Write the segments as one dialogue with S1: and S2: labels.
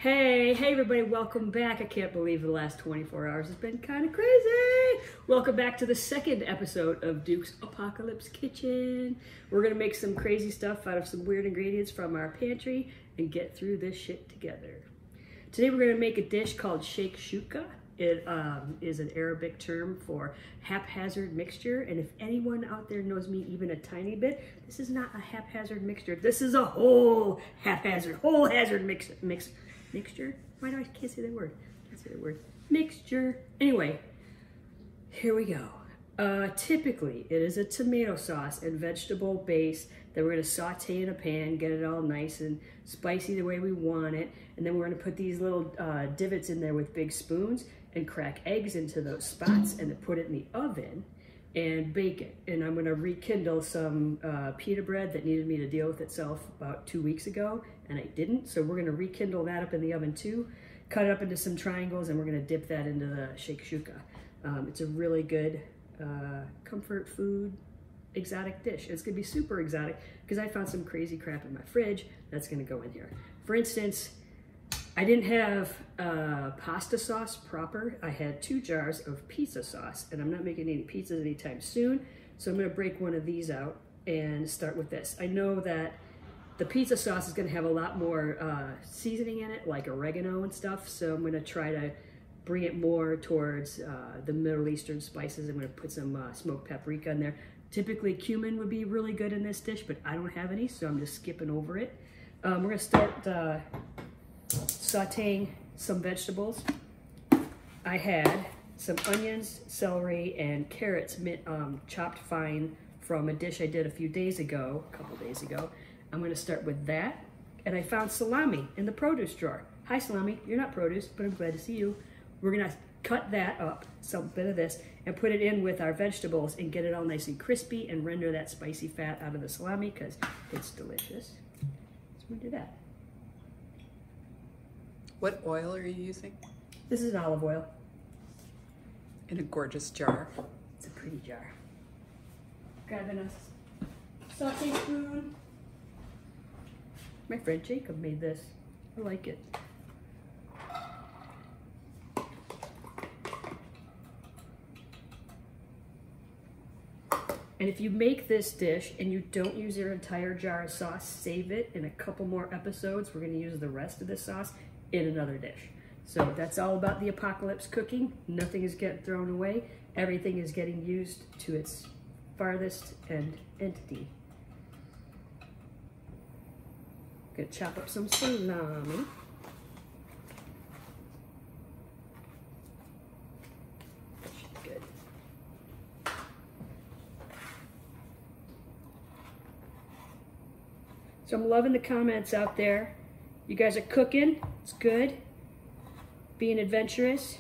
S1: Hey everybody, welcome back. I can't believe the last 24 hours has been kind of crazy. Welcome back to the second episode of Duke's Apocalypse Kitchen. We're gonna make some crazy stuff out of some weird ingredients from our pantry and get through this shit together. Today we're gonna make a dish called Shakshouka. It is an Arabic term for haphazard mixture, and if anyone out there knows me even a tiny bit, this is not a haphazard mixture. This is a whole hazard mixture. Why do I can't say that word? Can't say that word. Mixture. Anyway, here we go. Typically, it is a tomato sauce and vegetable base that we're gonna saute in a pan, get it all nice and spicy the way we want it, and then we're gonna put these little divots in there with big spoons and crack eggs into those spots and then put it in the oven and bake it. And I'm gonna rekindle some pita bread that needed me to deal with itself about 2 weeks ago, and I didn't. So we're gonna rekindle that up in the oven too, cut it up into some triangles, and we're gonna dip that into the Shakshouka. It's a really good comfort food, exotic dish. It's gonna be super exotic because I found some crazy crap in my fridge that's gonna go in here. For instance, I didn't have pasta sauce proper. I had 2 jars of pizza sauce, and I'm not making any pizzas anytime soon, so I'm gonna break one of these out and start with this. I know that the pizza sauce is gonna have a lot more seasoning in it, like oregano and stuff, so I'm gonna try to bring it more towards the Middle Eastern spices. I'm gonna put some smoked paprika in there. Typically cumin would be really good in this dish, but I don't have any, so I'm just skipping over it. We're gonna start sauteing some vegetables. I had some onions, celery, and carrots chopped fine from a dish I did a couple days ago. I'm gonna start with that. And I found salami in the produce drawer. Hi salami, you're not produce, but I'm glad to see you. We're gonna cut that up, some bit of this, and put it in with our vegetables and get it all nice and crispy and render that spicy fat out of the salami because it's delicious. So we'll do that.
S2: What oil are you using?
S1: This is an olive oil.
S2: In a gorgeous jar.
S1: It's a pretty jar. Grabbing a saute spoon. My friend Jacob made this. I like it. And if you make this dish and you don't use your entire jar of sauce, save it. In a couple more episodes, we're gonna use the rest of the sauce in another dish. So that's all about the apocalypse cooking. Nothing is getting thrown away. Everything is getting used to its farthest end entity. Gonna chop up some salami. Good. So I'm loving the comments out there. You guys are cooking, it's good. Being adventurous.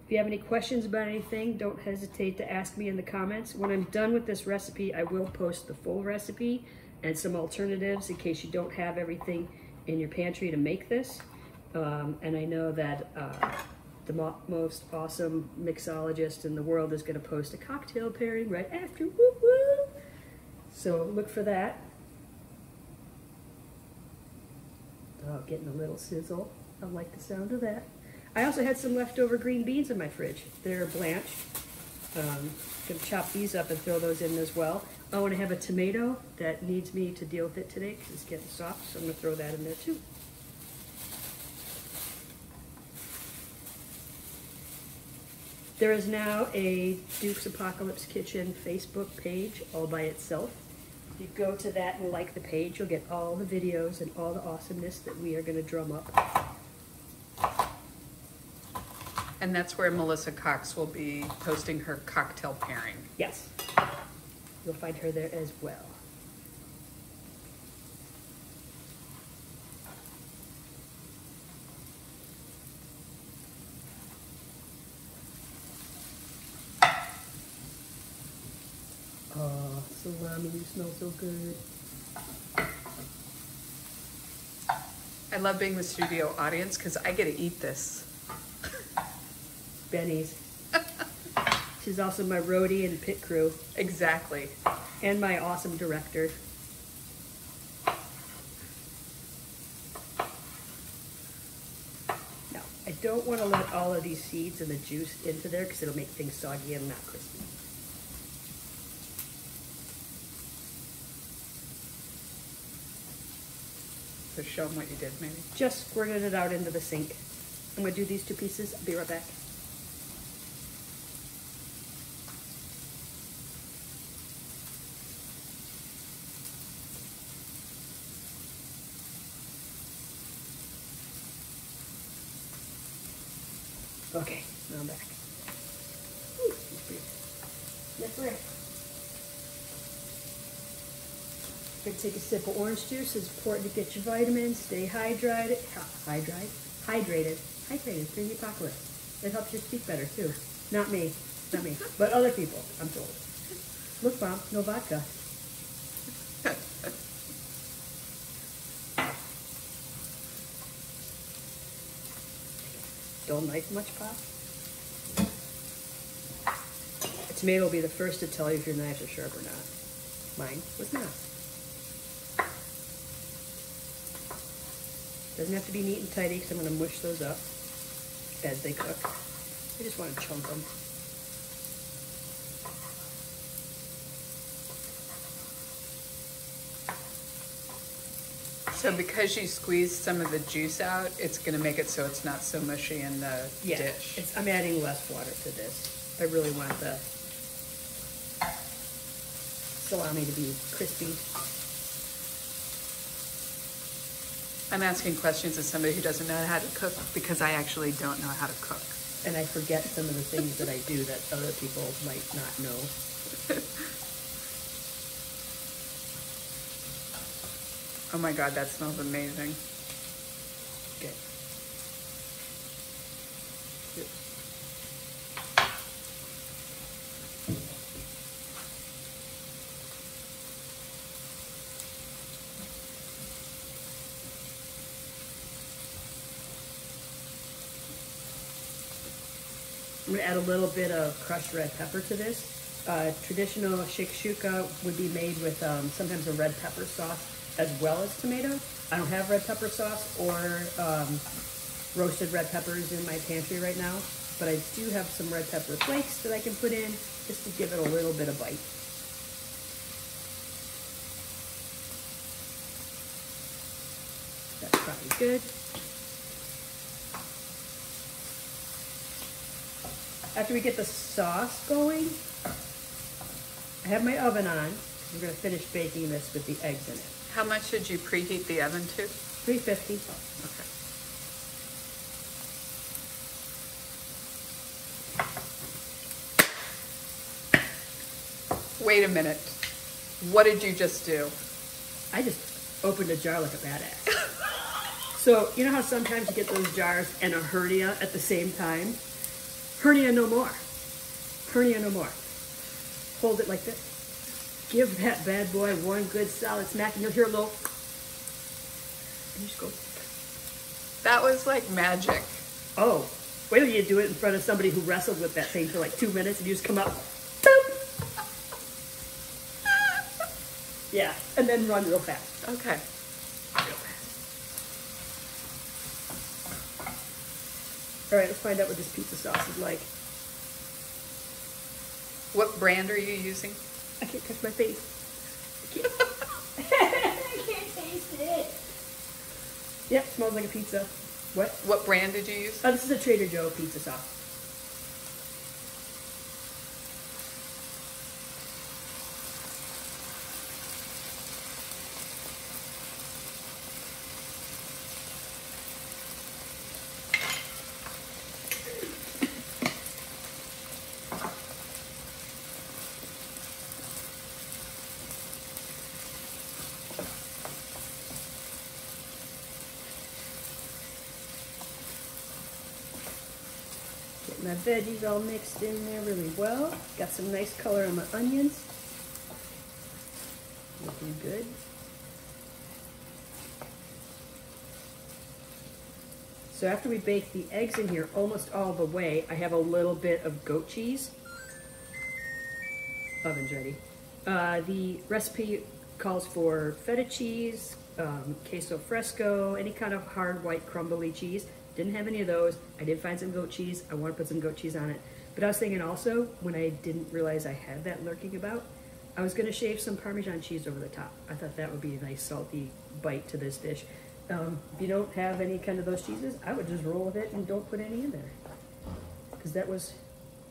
S1: If you have any questions about anything, don't hesitate to ask me in the comments. When I'm done with this recipe, I will post the full recipe and some alternatives in case you don't have everything in your pantry to make this. And I know that the most awesome mixologist in the world is gonna post a cocktail pairing right after, woo woo. So look for that. Oh, getting a little sizzle. I like the sound of that. I also had some leftover green beans in my fridge. They're blanched. Gonna chop these up and throw those in as well. I want to have a tomato that needs me to deal with it today because it's getting soft, so I'm gonna throw that in there too. There is now a Duke's Apocalypse Kitchen Facebook page all by itself. If you go to that and like the page, you'll get all the videos and all the awesomeness that we are going to drum up.
S2: And that's where Melissa Cox will be posting her cocktail pairing.
S1: Yes. You'll find her there as well. Oh, salami, you smell so good.
S2: I love being the studio audience because I get to eat this.
S1: Benny's. She's also my roadie and pit crew.
S2: Exactly.
S1: And my awesome director. don't want to let all of these seeds and the juice into there because it'll make things soggy and not crispy.
S2: So show them what you did, maybe.
S1: Just squirted it out into the sink. I'm going to do these 2 pieces. I'll be right back. Okay, now I'm back. Ooh, that's right. Gonna take a sip of orange juice. It's important to get your vitamins, stay hydrated. Hydrated during the apocalypse. It helps your speak better too. Not me, but other people, I'm told. Look, Mom, no vodka. Don't like much pop. A tomato will be the first to tell you if your knives are sharp or not. Mine was not. Doesn't have to be neat and tidy because I'm going to mush those up as they cook. I just want to chunk them.
S2: So because you squeezed some of the juice out, it's going to make it so it's not so mushy in the dish.
S1: I'm adding less water to this. I really want the salami to be crispy.
S2: I'm asking questions as somebody who doesn't know how to cook because I actually don't know how to cook.
S1: And I forget some of the things that I do that other people might not know.
S2: Oh my God, that smells amazing.
S1: Okay. Good. I'm going to add a little bit of crushed red pepper to this. Traditional Shakshouka would be made with sometimes a red pepper sauce as well as tomato. I don't have red pepper sauce or roasted red peppers in my pantry right now, but I do have some red pepper flakes that I can put in just to give it a little bit of bite. That's probably good. After we get the sauce going, I have my oven on. I'm going to finish baking this with the eggs in it.
S2: How much should you preheat the oven to?
S1: 350.
S2: Okay. Wait a minute. What did you just do?
S1: I just opened a jar like a badass. So, you know how sometimes you get those jars and a hernia at the same time? Hernia no more. Hernia no more. Hold it like this. Give that bad boy one good solid smack and you'll hear a little... And you just go...
S2: That was like magic.
S1: Oh, wait till you do it in front of somebody who wrestled with that thing for like 2 minutes and you just come up... Boom! Yeah, and then run real fast.
S2: Okay.
S1: Real fast. All right, let's find out what this pizza sauce is like.
S2: What brand are you using?
S1: I can't touch my face. I can't taste it. Yep, smells like a pizza.
S2: What brand did you use?
S1: Oh, this is a Trader Joe pizza sauce. Get my veggies all mixed in there really well. Got some nice color on my onions. Looking good. So after we bake the eggs in here almost all the way, I have a little bit of goat cheese. Oven's ready. The recipe calls for feta cheese, queso fresco, any kind of hard white crumbly cheese. Didn't have any of those. I did find some goat cheese. I want to put some goat cheese on it. But I was thinking also, when I didn't realize I had that lurking about, I was going to shave some Parmesan cheese over the top. I thought that would be a nice salty bite to this dish. If you don't have any kind of those cheeses, I would just roll with it and don't put any in there. Because that was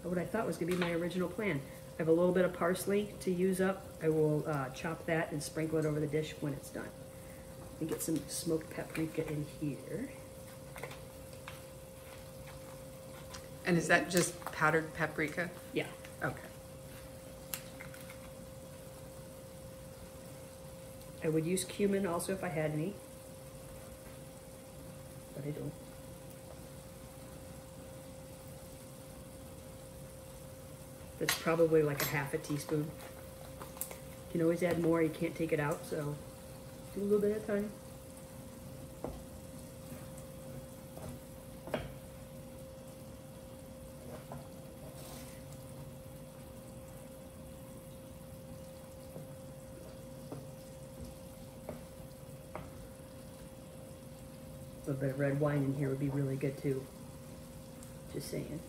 S1: what I thought was going to be my original plan. I have a little bit of parsley to use up. I will chop that and sprinkle it over the dish when it's done. And get some smoked paprika in here.
S2: And is that just powdered paprika?
S1: Yeah.
S2: Okay.
S1: I would use cumin also if I had any, but I don't. That's probably like a half a teaspoon. You can always add more, you can't take it out, so do a little bit at a time. A little bit of red wine in here would be really good too. Just saying.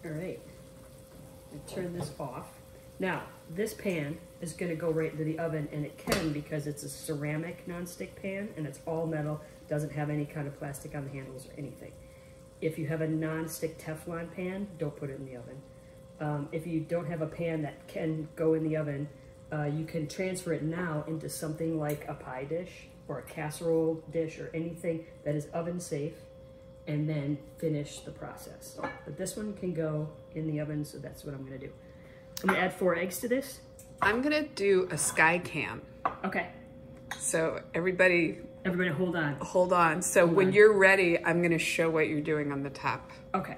S1: All right, turn this off. Now, this pan is gonna go right into the oven, and it can because it's a ceramic nonstick pan and it's all metal, doesn't have any kind of plastic on the handles or anything. If you have a nonstick Teflon pan, don't put it in the oven. If you don't have a pan that can go in the oven, you can transfer it now into something like a pie dish or a casserole dish or anything that is oven safe, and then finish the process. But this one can go in the oven, so that's what I'm gonna do. I'm gonna add 4 eggs to this.
S2: I'm gonna do a sky cam.
S1: Okay.
S2: So everybody
S1: hold on.
S2: Hold on. So when you're ready, I'm gonna show what you're doing on the top.
S1: Okay.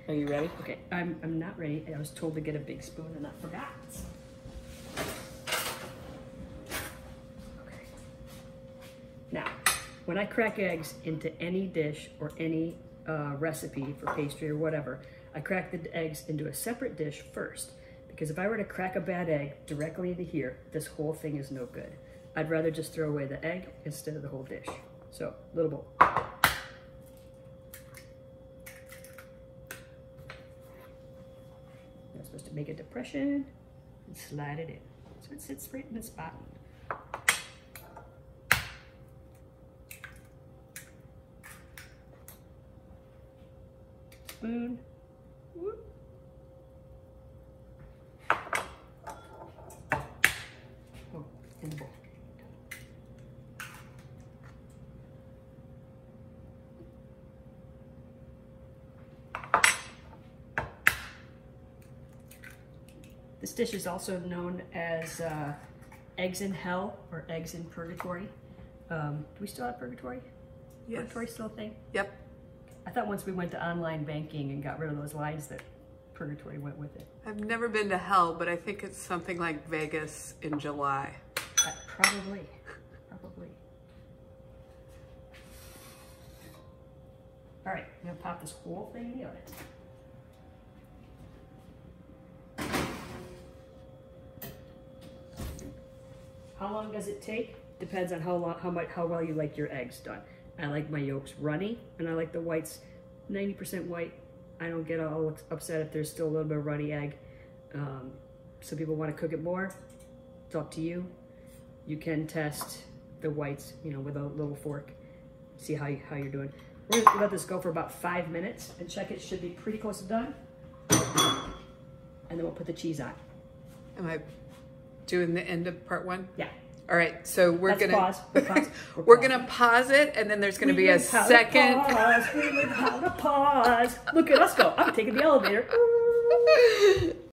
S2: Are you ready?
S1: Okay, I'm not ready. I was told to get a big spoon and I forgot. Okay. Now, when I crack eggs into any dish or any recipe for pastry or whatever, I crack the eggs into a separate dish first. Because if I were to crack a bad egg directly into here, this whole thing is no good. I'd rather just throw away the egg instead of the whole dish. So, little bowl. You're supposed to make a depression and slide it in. So it sits right in the spot. Spoon. Whoop. Oh, in the bowl. This dish is also known as eggs in hell or eggs in purgatory. Do we still have purgatory?
S2: Yes.
S1: Purgatory still a thing?
S2: Yep.
S1: I thought once we went to online banking and got rid of those lines that purgatory went with it.
S2: I've never been to hell, but I think it's something like Vegas in July.
S1: Probably. Probably. All right, I'm gonna pop this whole thing in the oven. How long does it take? Depends on how well you like your eggs done. I like my yolks runny, and I like the whites 90% white. I don't get all upset if there's still a little bit of runny egg. Some people want to cook it more. It's up to you. You can test the whites, you know, with a little fork. See how you're doing. We're gonna let this go for about 5 minutes and check it. Should be pretty close to done. And then we'll put the cheese on.
S2: Am I doing the end of part 1?
S1: Yeah.
S2: All right, so we're gonna
S1: pause.
S2: we're gonna pause it, and then there's gonna be a second.
S1: We learned how to pause. Look at us go. I'm taking the elevator.